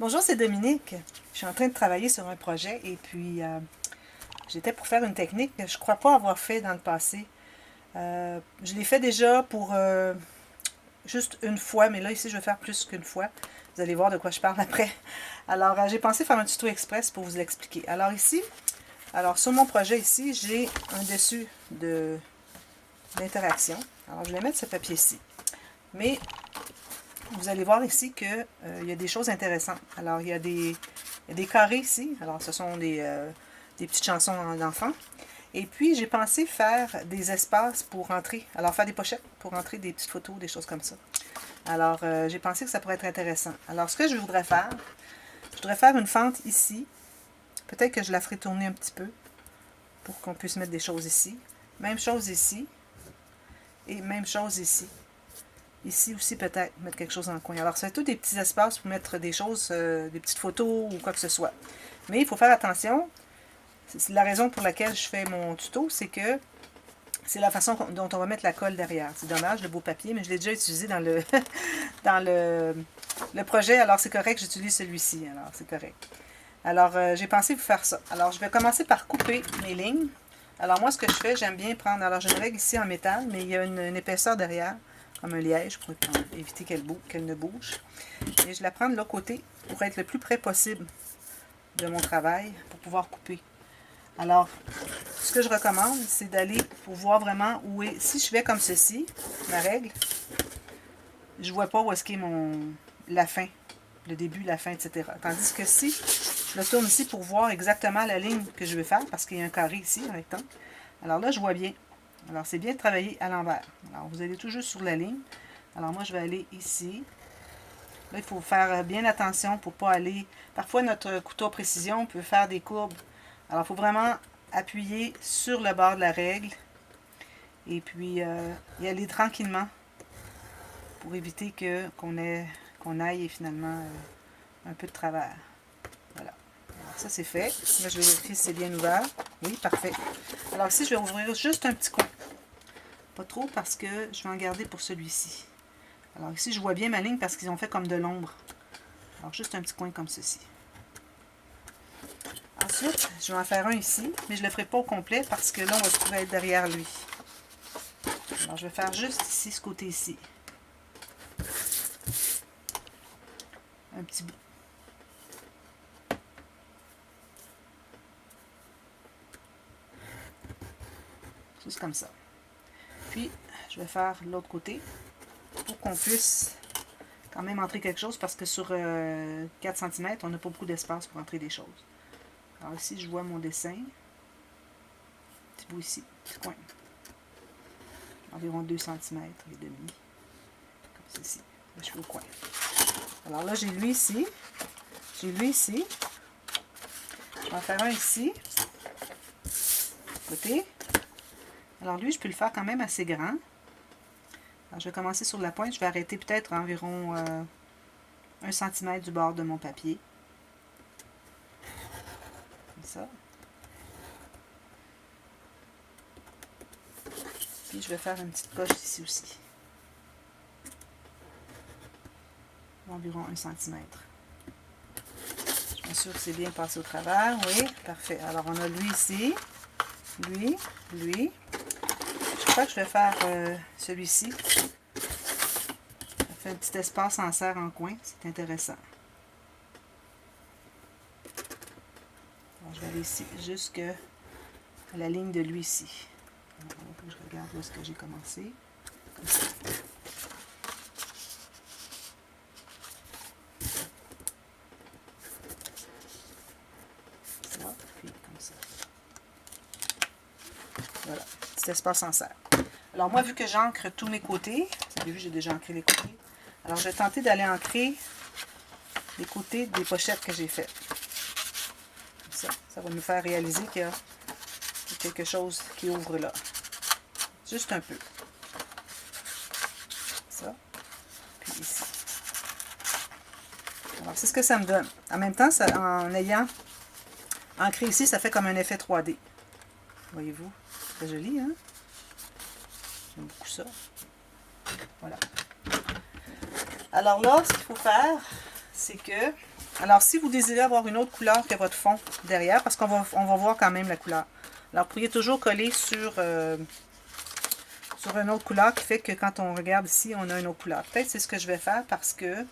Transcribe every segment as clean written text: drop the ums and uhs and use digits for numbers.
Bonjour, c'est Dominique. Je suis en train de travailler sur un projet et puis j'étais pour faire une technique que je ne crois pas avoir fait dans le passé. Je l'ai fait déjà pour juste une fois, mais là ici je vais faire plus qu'une fois. Vous allez voir de quoi je parle après. Alors j'ai pensé faire un tuto express pour vous l'expliquer. Alors ici, sur mon projet ici, j'ai un dessus d'interaction. Alors je vais mettre ce papier-ci. Mais vous allez voir ici qu'il y a des choses intéressantes. Alors, il y a des carrés ici. Alors, ce sont des petites chansons d'enfants. Et puis, j'ai pensé faire des espaces pour entrer. Alors, faire des pochettes pour entrer des petites photos, des choses comme ça. Alors, j'ai pensé que ça pourrait être intéressant. Alors, ce que je voudrais faire une fente ici. Peut-être que je la ferai tourner un petit peu pour qu'on puisse mettre des choses ici. Même chose ici. Et même chose ici. Ici aussi, peut-être, mettre quelque chose dans le coin. Alors, c'est tous des petits espaces pour mettre des choses, des petites photos ou quoi que ce soit. Mais il faut faire attention. C'est la raison pour laquelle je fais mon tuto, c'est que c'est la façon dont on va mettre la colle derrière. C'est dommage, le beau papier, mais je l'ai déjà utilisé dans le, dans le projet. Alors, c'est correct, j'utilise celui-ci. Alors, c'est correct. Alors, j'ai pensé vous faire ça. Alors, je vais commencer par couper mes lignes. Alors, moi, ce que je fais, j'aime bien prendre... Alors, j'ai une règle ici en métal, mais il y a une épaisseur derrière, comme un liège, pour éviter qu'elle ne bouge. Et je la prends de l'autre côté pour être le plus près possible de mon travail, pour pouvoir couper. Alors, ce que je recommande, c'est d'aller pour voir vraiment où est... Si je fais comme ceci, ma règle, je ne vois pas où est-ce qu'est la fin, le début, la fin, etc. Tandis que si je le tourne ici pour voir exactement la ligne que je vais faire, parce qu'il y a un carré ici, un rectangle, alors là, je vois bien. Alors, c'est bien de travailler à l'envers. Alors, vous allez tout juste sur la ligne. Alors, moi, je vais aller ici. Là, il faut faire bien attention pour ne pas aller... Parfois, notre couteau à précision peut faire des courbes. Alors, il faut vraiment appuyer sur le bord de la règle et puis y aller tranquillement pour éviter qu'on aille finalement un peu de travers. Voilà. Alors, ça, c'est fait. Là, je vais vérifier si c'est bien ouvert. Oui, parfait. Alors ici, je vais ouvrir juste un petit coin. Pas trop parce que je vais en garder pour celui-ci. Alors ici, je vois bien ma ligne parce qu'ils ont fait comme de l'ombre. Alors, juste un petit coin comme ceci. Ensuite, je vais en faire un ici, mais je ne le ferai pas au complet parce que là, on va se trouver être derrière lui. Alors, je vais faire juste ici, ce côté-ci. Un petit bout. Juste comme ça. Puis, je vais faire l'autre côté pour qu'on puisse quand même entrer quelque chose parce que sur 4 cm, on n'a pas beaucoup d'espace pour entrer des choses. Alors ici, je vois mon dessin. Petit bout ici, petit coin. Environ 2 cm et demi. Comme ceci. Là, je suis au coin. Alors là, j'ai lui ici. J'ai lui ici. Je vais en faire un ici. Côté. Alors lui, je peux le faire quand même assez grand. Alors, je vais commencer sur la pointe. Je vais arrêter peut-être environ 1 cm du bord de mon papier. Comme ça. Puis je vais faire une petite coche ici aussi. Environ 1 cm. Je m'assure que c'est bien passé au travers. Oui, parfait. Alors on a lui ici. Lui. Je crois que je vais faire celui-ci. Ça fait un petit espace en serre en coin. C'est intéressant. Alors, je vais aller ici jusqu'à la ligne de lui ici. Alors, je regarde où est-ce que j'ai commencé. Comme ça. Ça, puis comme ça. Voilà, petit espace en serre. Alors moi, vu que j'ancre tous mes côtés, vous avez vu, j'ai déjà ancré les côtés. Alors je vais tenter d'aller ancrer les côtés des pochettes que j'ai faites. Comme ça, ça va nous faire réaliser qu'il y a quelque chose qui ouvre là. Juste un peu. Ça. Puis ici. Alors c'est ce que ça me donne. En même temps, ça, en ayant ancré ici, ça fait comme un effet 3D. Voyez-vous? C'est joli, hein? J'aime beaucoup ça. Voilà. Alors là, ce qu'il faut faire, c'est que, alors si vous désirez avoir une autre couleur que votre fond derrière, parce qu'on va voir quand même la couleur. Alors, vous pourriez toujours coller sur une autre couleur qui fait que quand on regarde ici, on a une autre couleur. Peut-être c'est ce que je vais faire parce que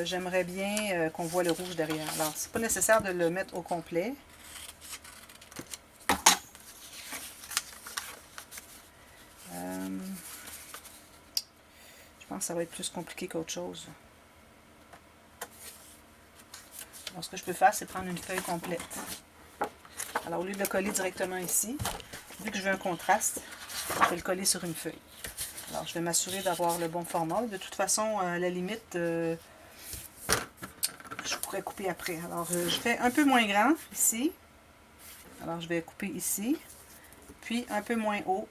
j'aimerais bien qu'on voit le rouge derrière. Alors, c'est pas nécessaire de le mettre au complet. Je pense que ça va être plus compliqué qu'autre chose. Alors, ce que je peux faire, c'est prendre une feuille complète. Alors, au lieu de le coller directement ici, vu que je veux un contraste, je vais le coller sur une feuille. Alors, je vais m'assurer d'avoir le bon format. De toute façon, à la limite, je pourrais couper après. Alors, je fais un peu moins grand ici. Alors, je vais couper ici. Puis, un peu moins haut.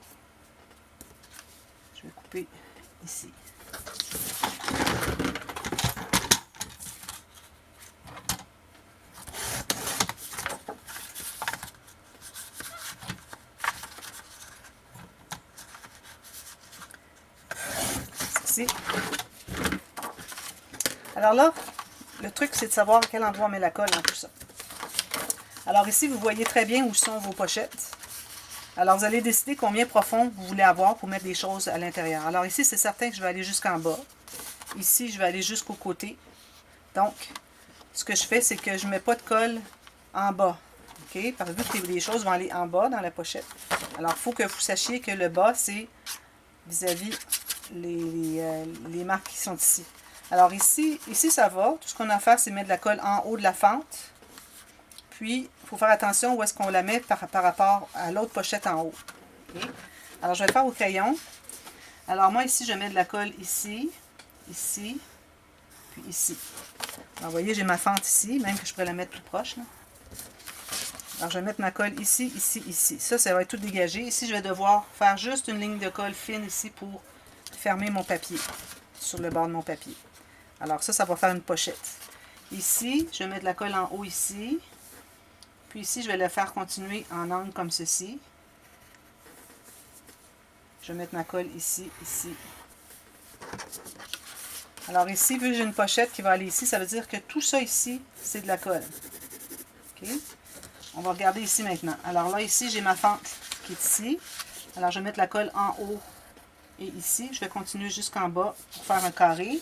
Je vais couper ici. Ici. Alors là, le truc, c'est de savoir à quel endroit on met la colle dans tout ça. Alors ici, vous voyez très bien où sont vos pochettes. Alors, vous allez décider combien profond vous voulez avoir pour mettre des choses à l'intérieur. Alors ici, c'est certain que je vais aller jusqu'en bas. Ici, je vais aller jusqu'au côté. Donc, ce que je fais, c'est que je ne mets pas de colle en bas. OK? Parce que les choses vont aller en bas dans la pochette. Alors, il faut que vous sachiez que le bas, c'est vis-à-vis les marques qui sont ici. Alors ici, ça va. Tout ce qu'on a à faire, c'est mettre de la colle en haut de la fente. Puis, il faut faire attention où est-ce qu'on la met par rapport à l'autre pochette en haut. Okay? Alors, je vais le faire au crayon. Alors, moi, ici, je mets de la colle ici, ici, puis ici. Alors, vous voyez, j'ai ma fente ici, même que je pourrais la mettre plus proche. Là. Alors, je vais mettre ma colle ici, ici, ici. Ça va être tout dégagé. Ici, je vais devoir faire juste une ligne de colle fine ici pour fermer mon papier, sur le bord de mon papier. Alors, ça va faire une pochette. Ici, je vais mettre de la colle en haut ici. Puis ici, je vais le faire continuer en angle comme ceci. Je vais mettre ma colle ici, ici. Alors ici, vu que j'ai une pochette qui va aller ici, ça veut dire que tout ça ici, c'est de la colle. OK? On va regarder ici maintenant. Alors là, ici, j'ai ma fente qui est ici. Alors, je vais mettre la colle en haut et ici. Je vais continuer jusqu'en bas pour faire un carré.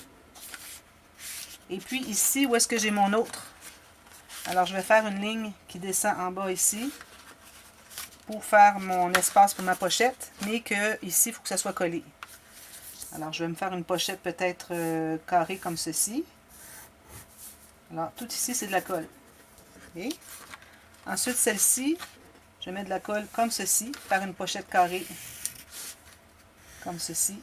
Et puis ici, où est-ce que j'ai mon autre? Alors, je vais faire une ligne qui descend en bas ici pour faire mon espace pour ma pochette, mais que ici, il faut que ça soit collé. Alors, je vais me faire une pochette peut-être carrée comme ceci. Alors, tout ici, c'est de la colle. Okay. Ensuite, celle-ci, je mets de la colle comme ceci, faire une pochette carrée comme ceci.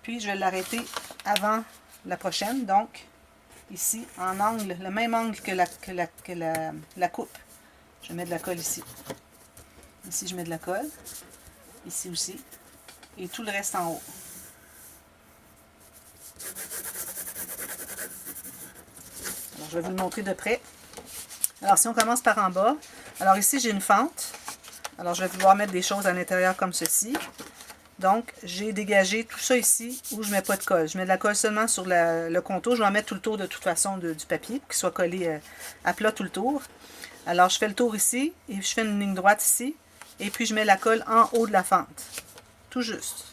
Puis, je vais l'arrêter avant la prochaine, donc ici, en angle, le même angle que la coupe. Je mets de la colle ici. Ici, je mets de la colle. Ici aussi. Et tout le reste en haut. Alors, je vais vous le montrer de près. Alors, si on commence par en bas, alors ici, j'ai une fente. Alors, je vais pouvoir mettre des choses à l'intérieur comme ceci. Donc, j'ai dégagé tout ça ici où je ne mets pas de colle. Je mets de la colle seulement sur le contour. Je vais en mettre tout le tour de toute façon du papier pour qu'il soit collé à plat tout le tour. Alors, je fais le tour ici et je fais une ligne droite ici. Et puis, je mets la colle en haut de la fente. Tout juste.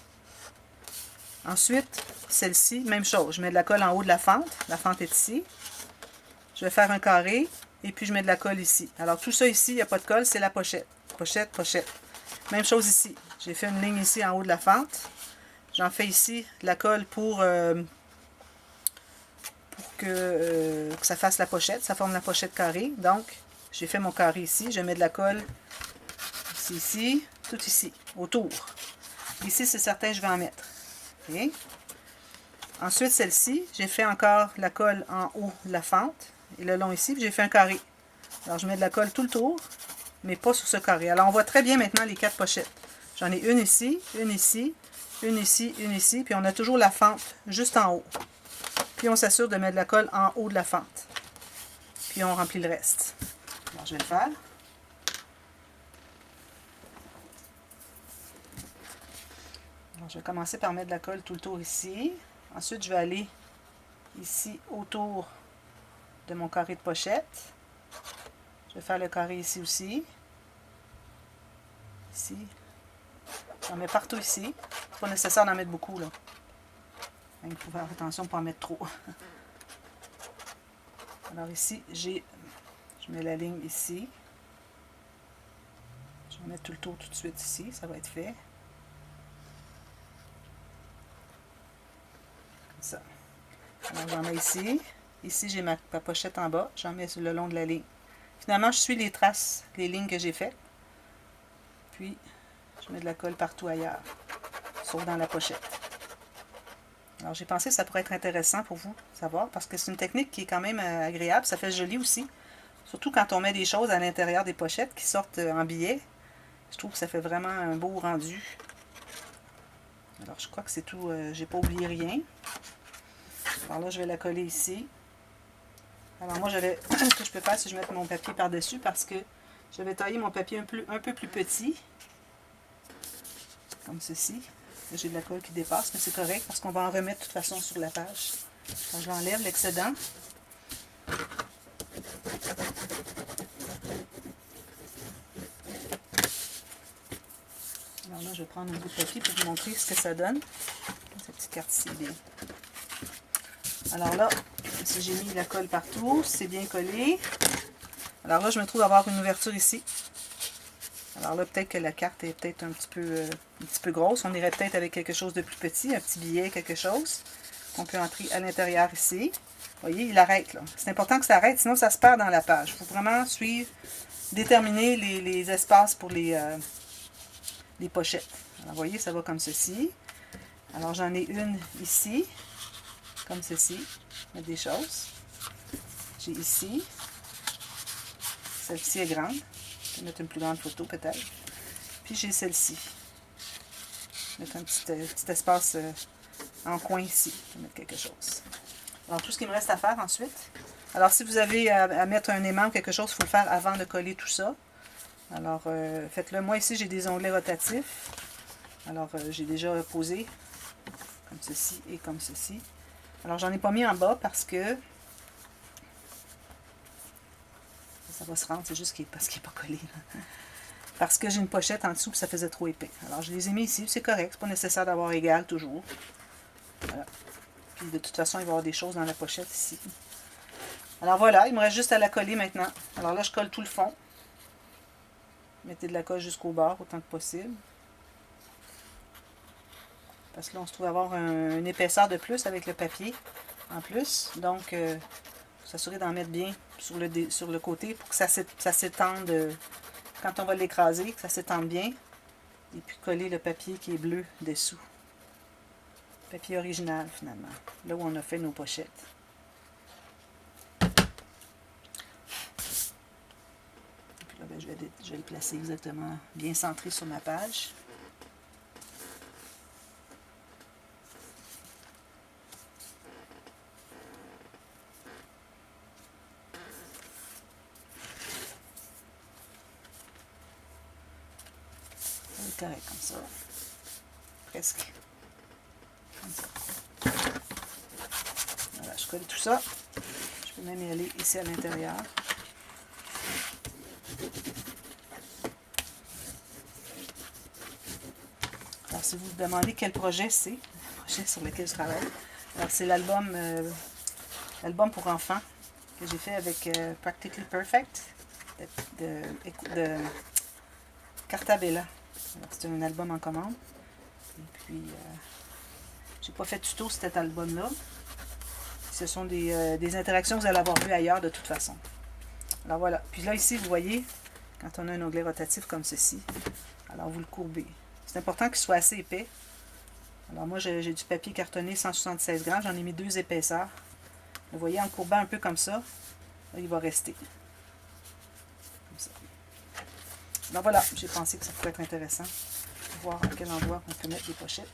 Ensuite, celle-ci, même chose. Je mets de la colle en haut de la fente. La fente est ici. Je vais faire un carré. Et puis, je mets de la colle ici. Alors, tout ça ici, il n'y a pas de colle, c'est la pochette. Pochette, pochette. Même chose ici. J'ai fait une ligne ici en haut de la fente. J'en fais ici de la colle pour que ça fasse la pochette. Ça forme la pochette carrée. Donc, j'ai fait mon carré ici. Je mets de la colle ici, tout ici, autour. Ici, c'est certain, je vais en mettre. Okay. Ensuite, celle-ci, j'ai fait encore la colle en haut de la fente. Et le long ici, j'ai fait un carré. Alors, je mets de la colle tout le tour, mais pas sur ce carré. Alors, on voit très bien maintenant les 4 pochettes. J'en ai une ici, une ici, une ici, une ici, puis on a toujours la fente juste en haut. Puis, on s'assure de mettre de la colle en haut de la fente. Puis, on remplit le reste. Alors, je vais le faire. Alors, je vais commencer par mettre de la colle tout le tour ici. Ensuite, je vais aller ici autour de mon carré de pochette. Je vais faire le carré ici aussi. Ici. J'en mets partout ici. C'est pas nécessaire d'en mettre beaucoup, là. Il faut faire attention pour en mettre trop. Alors ici, je mets la ligne ici. Je vais mettre tout le tour tout de suite ici, ça va être fait. Comme ça. Alors j'en mets ici. Ici, j'ai ma pochette en bas. J'en mets sur le long de la ligne. Finalement, je suis les traces, les lignes que j'ai faites. Puis, je mets de la colle partout ailleurs, sauf dans la pochette. Alors, j'ai pensé que ça pourrait être intéressant pour vous, savoir, parce que c'est une technique qui est quand même agréable. Ça fait joli aussi. Surtout quand on met des choses à l'intérieur des pochettes qui sortent en billets. Je trouve que ça fait vraiment un beau rendu. Alors, je crois que c'est tout. J'ai pas oublié rien. Alors là, je vais la coller ici. Alors moi, ce que je peux faire, c'est que je mette mon papier par-dessus parce que j'avais taillé mon papier un peu plus petit. Comme ceci. J'ai de la colle qui dépasse, mais c'est correct parce qu'on va en remettre de toute façon sur la page. Quand je l'enlève, l'excédent. Alors là, je vais prendre un bout de papier pour vous montrer ce que ça donne. Cette petite carte ici est bien. Alors là, si j'ai mis la colle partout, c'est bien collé. Alors là, je me trouve avoir une ouverture ici. Alors là, peut-être que la carte est peut-être un petit peu grosse. On irait peut-être avec quelque chose de plus petit, un petit billet, quelque chose, qu'on peut entrer à l'intérieur ici. Vous voyez, il arrête là. C'est important que ça arrête, sinon ça se perd dans la page. Il faut vraiment suivre, déterminer les espaces pour les pochettes. Alors, vous voyez, ça va comme ceci. Alors, j'en ai une ici, comme ceci. Mettre des choses. J'ai ici. Celle-ci est grande. Je vais mettre une plus grande photo peut-être. Puis j'ai celle-ci. Mettre un petit espace en coin ici. Je vais mettre quelque chose. Alors, tout ce qu'il me reste à faire ensuite. Alors, si vous avez à mettre un aimant ou quelque chose, il faut le faire avant de coller tout ça. Alors, faites-le. Moi, ici, j'ai des onglets rotatifs. Alors, j'ai déjà posé comme ceci et comme ceci. Alors, j'en ai pas mis en bas parce que ça va se rendre, c'est juste parce qu'il n'est pas collé. Là. Parce que j'ai une pochette en dessous et ça faisait trop épais. Alors, je les ai mis ici, c'est correct. C'est pas nécessaire d'avoir égal toujours. Voilà. Puis, de toute façon, il va y avoir des choses dans la pochette ici. Alors, voilà, il me reste juste à la coller maintenant. Alors là, je colle tout le fond. Mettez de la colle jusqu'au bord, autant que possible. Parce que là, on se trouve avoir une épaisseur de plus avec le papier, en plus. Donc, il faut s'assurer d'en mettre bien sur le côté pour que ça s'étende, quand on va l'écraser, que ça s'étende bien. Et puis, coller le papier qui est bleu dessous. Papier original, finalement. Là où on a fait nos pochettes. Et puis là, ben, je vais le placer exactement bien centré sur ma page. Correct comme ça. Presque. Comme ça. Voilà, je colle tout ça. Je peux même y aller ici à l'intérieur. Alors, si vous vous demandez quel projet c'est, le projet sur lequel je travaille, alors c'est l'album pour enfants que j'ai fait avec Practically Perfect de Cartabella. C'est un album en commande. Et puis, j'ai pas fait de tuto sur cet album-là. Ce sont des interactions que vous allez avoir vues ailleurs de toute façon. Alors voilà. Puis là, ici, vous voyez, quand on a un onglet rotatif comme ceci, alors vous le courbez. C'est important qu'il soit assez épais. Alors moi, j'ai du papier cartonné 176 grammes. J'en ai mis 2 épaisseurs. Vous voyez, en courbant un peu comme ça, là, il va rester. Comme ça. Donc voilà, j'ai pensé que ça pourrait être intéressant de voir à quel endroit on peut mettre des pochettes.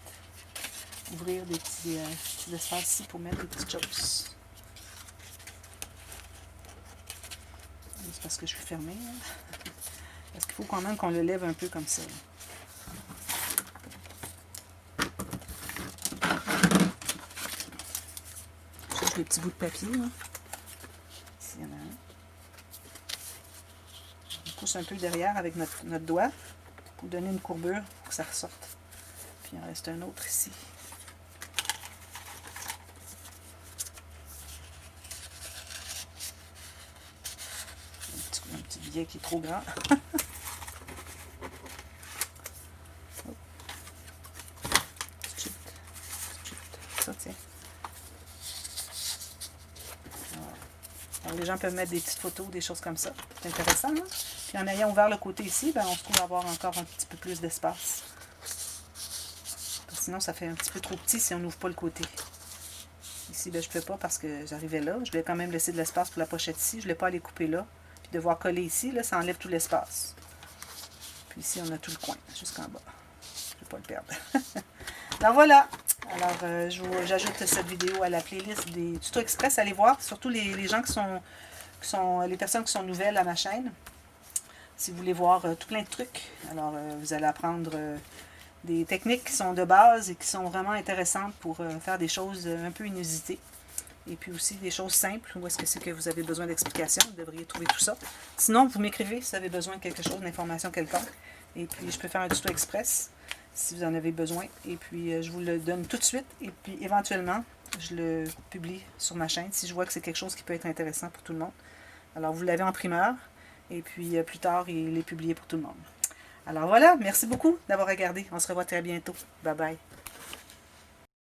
Ouvrir des petits espaces ici pour mettre des petites choses. C'est parce que je suis fermée. Hein? Parce qu'il faut quand même qu'on le lève un peu comme ça. Je des petits bouts de papier. Là. Ici, il y en a un. On pousse un peu derrière avec notre doigt pour donner une courbure pour que ça ressorte. Puis il en reste un autre ici. Un petit billet qui est trop grand. Ça, tiens. Alors, les gens peuvent mettre des petites photos, des choses comme ça. C'est intéressant, hein? Puis en ayant ouvert le côté ici, ben, on se trouve avoir encore un petit peu plus d'espace. Sinon, ça fait un petit peu trop petit si on n'ouvre pas le côté. Ici, ben, je ne peux pas parce que j'arrivais là. Je voulais quand même laisser de l'espace pour la pochette ici. Je ne voulais pas aller couper là. Puis devoir coller ici, là, ça enlève tout l'espace. Puis ici, on a tout le coin, jusqu'en bas. Je ne vais pas le perdre. Alors voilà. Alors, j'ajoute cette vidéo à la playlist des tutos express. Allez voir, surtout les gens les personnes qui sont nouvelles à ma chaîne. Si vous voulez voir tout plein de trucs, alors vous allez apprendre des techniques qui sont de base et qui sont vraiment intéressantes pour faire des choses un peu inusitées. Et puis aussi des choses simples, où est-ce que c'est que vous avez besoin d'explications, vous devriez trouver tout ça. Sinon, vous m'écrivez si vous avez besoin de quelque chose, d'information quelconque. Et puis, je peux faire un tuto express si vous en avez besoin. Et puis, je vous le donne tout de suite. Et puis, éventuellement, je le publie sur ma chaîne si je vois que c'est quelque chose qui peut être intéressant pour tout le monde. Alors, vous l'avez en primeur. Et puis, plus tard, il est publié pour tout le monde. Alors voilà, merci beaucoup d'avoir regardé. On se revoit très bientôt. Bye bye.